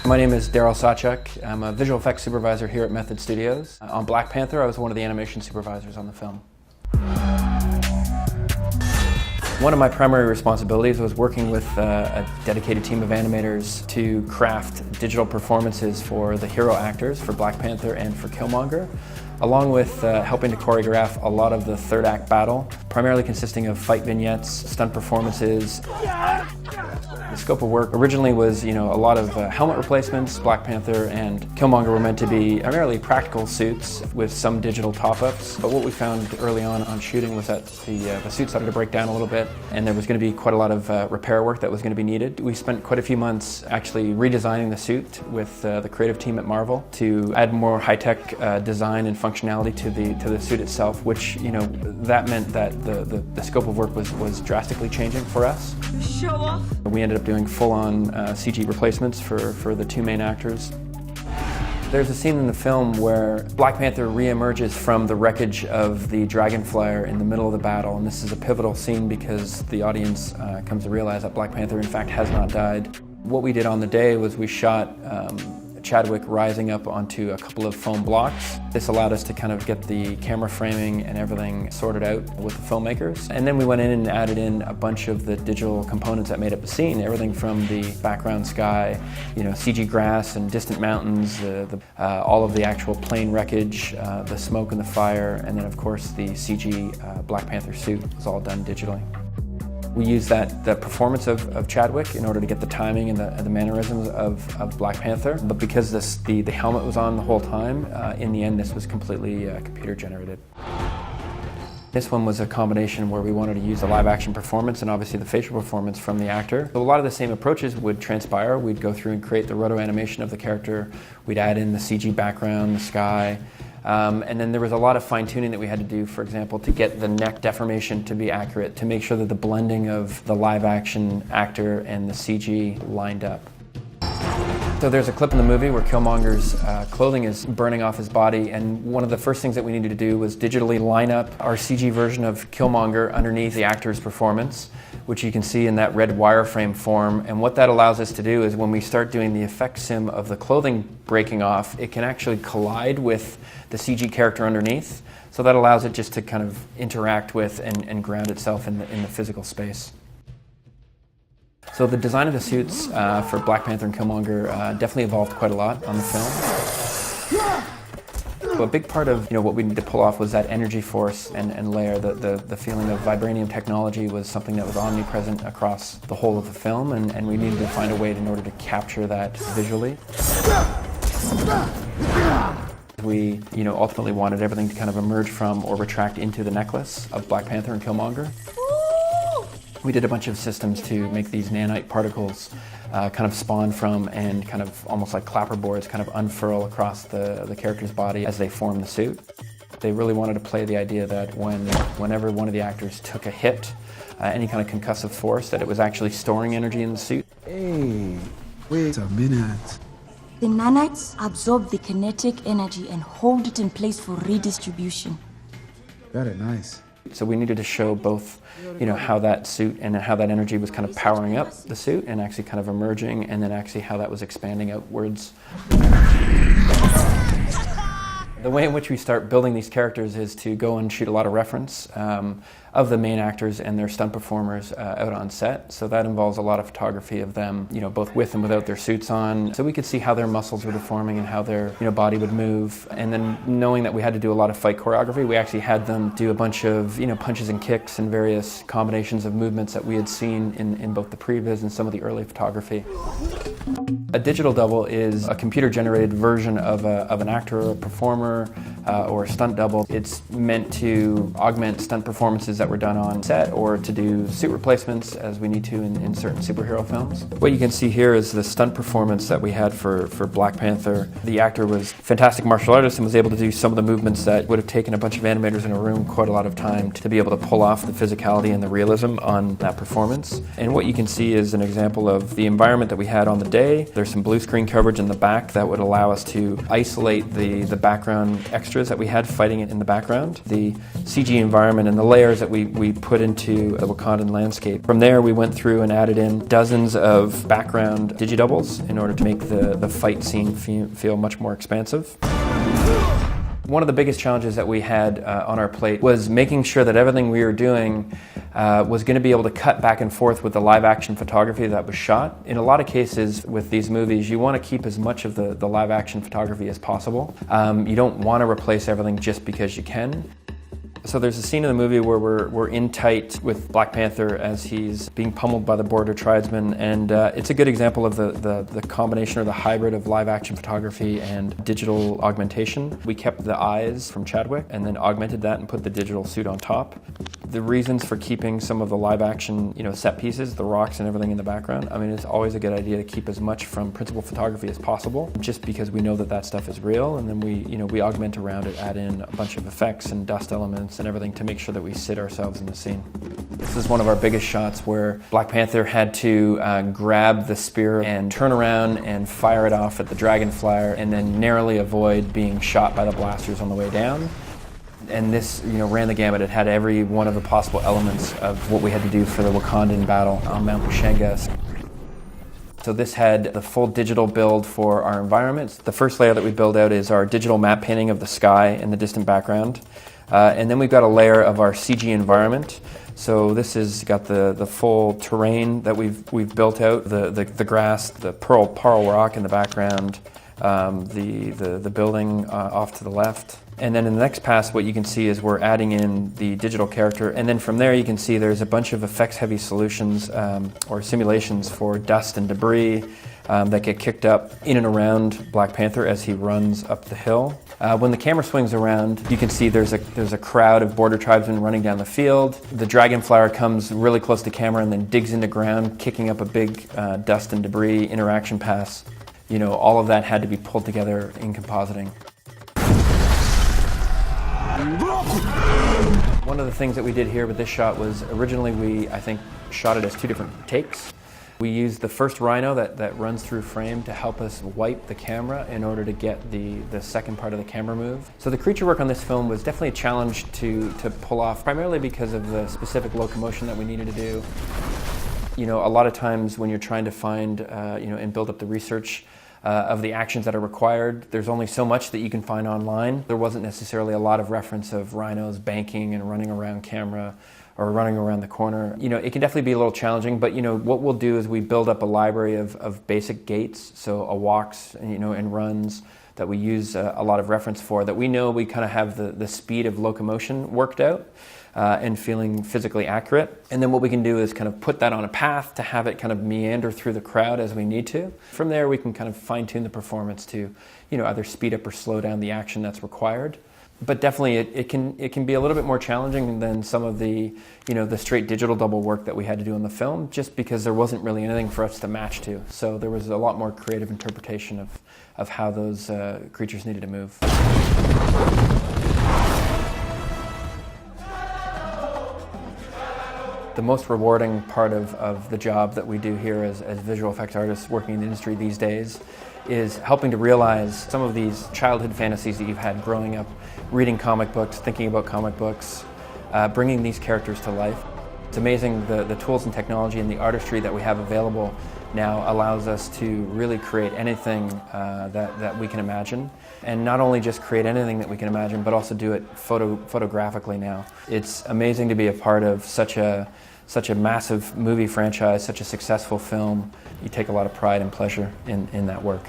My name is Daryl Sawchuk. I'm a visual effects supervisor here at Method Studios. On Black Panther, I was one of the animation supervisors on the film. One of my primary responsibilities was working with a dedicated team of animators to craft digital performances for the hero actors, for Black Panther and for Killmonger, along with helping to choreograph a lot of the third act battle, primarily consisting of fight vignettes, stunt performances. The scope of work originally was, a lot of helmet replacements. Black Panther and Killmonger were meant to be primarily practical suits with some digital top-ups. But what we found early on shooting was that the suit started to break down a little bit, and there was going to be quite a lot of repair work that was going to be needed. We spent quite a few months actually redesigning the suit with the creative team at Marvel to add more high-tech design and functionality to the suit itself, which that meant that the scope of work was drastically changing for us. Show off. We ended up doing full-on CG replacements for the two main actors. There's a scene in the film where Black Panther re-emerges from the wreckage of the Dragon Flyer in the middle of the battle, and this is a pivotal scene because the audience comes to realize that Black Panther in fact has not died. What we did on the day was we shot Chadwick rising up onto a couple of foam blocks. This allowed us to kind of get the camera framing and everything sorted out with the filmmakers. And then we went in and added in a bunch of the digital components that made up the scene, everything from the background sky, CG grass and distant mountains, all of the actual plane wreckage, the smoke and the fire, and then of course the CG Black Panther suit was all done digitally. We used the performance of Chadwick in order to get the timing and the mannerisms of Black Panther. But because the helmet was on the whole time, in the end this was completely computer generated. This one was a combination where we wanted to use a live action performance and obviously the facial performance from the actor. So a lot of the same approaches would transpire. We'd go through and create the roto animation of the character. We'd add in the CG background, the sky. And then there was a lot of fine-tuning that we had to do, for example, to get the neck deformation to be accurate, to make sure that the blending of the live-action actor and the CG lined up. So there's a clip in the movie where Killmonger's clothing is burning off his body, and one of the first things that we needed to do was digitally line up our CG version of Killmonger underneath the actor's performance, which you can see in that red wireframe form. And what that allows us to do is when we start doing the effect sim of the clothing breaking off, it can actually collide with the CG character underneath. So that allows it just to kind of interact with and ground itself in the physical space. So the design of the suits for Black Panther and Killmonger definitely evolved quite a lot on the film. So a big part of what we needed to pull off was that energy force and layer. The feeling of vibranium technology was something that was omnipresent across the whole of the film, and we needed to find a way in order to capture that visually. We ultimately wanted everything to kind of emerge from or retract into the necklace of Black Panther and Killmonger. We did a bunch of systems to make these nanite particles kind of spawn from and kind of almost like clapperboards kind of unfurl across the character's body as they form the suit. They really wanted to play the idea that whenever one of the actors took a hit, any kind of concussive force, that it was actually storing energy in the suit. Hey, wait a minute. The nanites absorb the kinetic energy and hold it in place for redistribution. Very nice. So we needed to show both, how that suit and how that energy was kind of powering up the suit and actually kind of emerging, and then actually how that was expanding outwards. The way in which we start building these characters is to go and shoot a lot of reference of the main actors and their stunt performers out on set. So that involves a lot of photography of them, both with and without their suits on. So we could see how their muscles were deforming and how their body would move. And then knowing that we had to do a lot of fight choreography, we actually had them do a bunch of punches and kicks and various combinations of movements that we had seen in both the previs and some of the early photography. A digital double is a computer-generated version of an actor or a performer or a stunt double. It's meant to augment stunt performances that were done on set or to do suit replacements as we need to in certain superhero films. What you can see here is the stunt performance that we had for Black Panther. The actor was a fantastic martial artist and was able to do some of the movements that would have taken a bunch of animators in a room quite a lot of time to be able to pull off the physicality and the realism on that performance. And what you can see is an example of the environment that we had on the day. There's some blue screen coverage in the back that would allow us to isolate the background extra monsters that we had fighting it in the background, the CG environment and the layers that we put into the Wakandan landscape. From there we went through and added in dozens of background digidoubles in order to make the fight scene feel much more expansive. One of the biggest challenges that we had on our plate was making sure that everything we were doing was going to be able to cut back and forth with the live action photography that was shot. In a lot of cases with these movies, you want to keep as much of the live action photography as possible. You don't want to replace everything just because you can. So there's a scene in the movie where we're in tight with Black Panther as he's being pummeled by the border tribesmen, and it's a good example of the combination or the hybrid of live action photography and digital augmentation. We kept the eyes from Chadwick and then augmented that and put the digital suit on top. The reasons for keeping some of the live action, set pieces, the rocks and everything in the background, I mean, it's always a good idea to keep as much from principal photography as possible, just because we know that stuff is real, and then we augment around it, add in a bunch of effects and dust elements and everything to make sure that we sit ourselves in the scene. This is one of our biggest shots where Black Panther had to grab the spear and turn around and fire it off at the dragon flyer and then narrowly avoid being shot by the blasters on the way down. And this, ran the gamut. It had every one of the possible elements of what we had to do for the Wakandan battle on Mount Pushenga. So this had the full digital build for our environments. The first layer that we build out is our digital map painting of the sky in the distant background. And then we've got a layer of our CG environment. So this has got the full terrain that we've built out, the grass, the pearl rock in the background, the building off to the left. And then in the next pass, what you can see is we're adding in the digital character. And then from there, you can see there's a bunch of effects-heavy solutions or simulations for dust and debris that get kicked up in and around Black Panther as he runs up the hill. When the camera swings around, you can see there's a crowd of border tribesmen running down the field. The dragon flyer comes really close to camera and then digs into ground, kicking up a big dust and debris interaction pass. All of that had to be pulled together in compositing. One of the things that we did here with this shot was originally we, I think, shot it as 2 different takes. We used the first rhino that runs through frame to help us wipe the camera in order to get the second part of the camera move. So the creature work on this film was definitely a challenge to pull off, primarily because of the specific locomotion that we needed to do. A lot of times when you're trying to find, and build up the research of the actions that are required, there's only so much that you can find online. There wasn't necessarily a lot of reference of rhinos banking and running around camera or running around the corner. It can definitely be a little challenging, but what we'll do is we build up a library of basic gaits, so walks, and runs that we use a lot of reference for, that we know we kind of have the speed of locomotion worked out and feeling physically accurate. And then what we can do is kind of put that on a path to have it kind of meander through the crowd as we need to. From there we can kind of fine-tune the performance to either speed up or slow down the action that's required. But definitely it can be a little bit more challenging than some of the the straight digital double work that we had to do in the film, just because there wasn't really anything for us to match to. So there was a lot more creative interpretation of how those creatures needed to move. The most rewarding part of the job that we do here as visual effects artists working in the industry these days is helping to realize some of these childhood fantasies that you've had growing up, reading comic books, thinking about comic books, bringing these characters to life. It's amazing the tools and technology and the artistry that we have available now allows us to really create anything that we can imagine. And not only just create anything that we can imagine, but also do it photographically now. It's amazing to be a part of such a massive movie franchise, such a successful film. You take a lot of pride and pleasure in that work.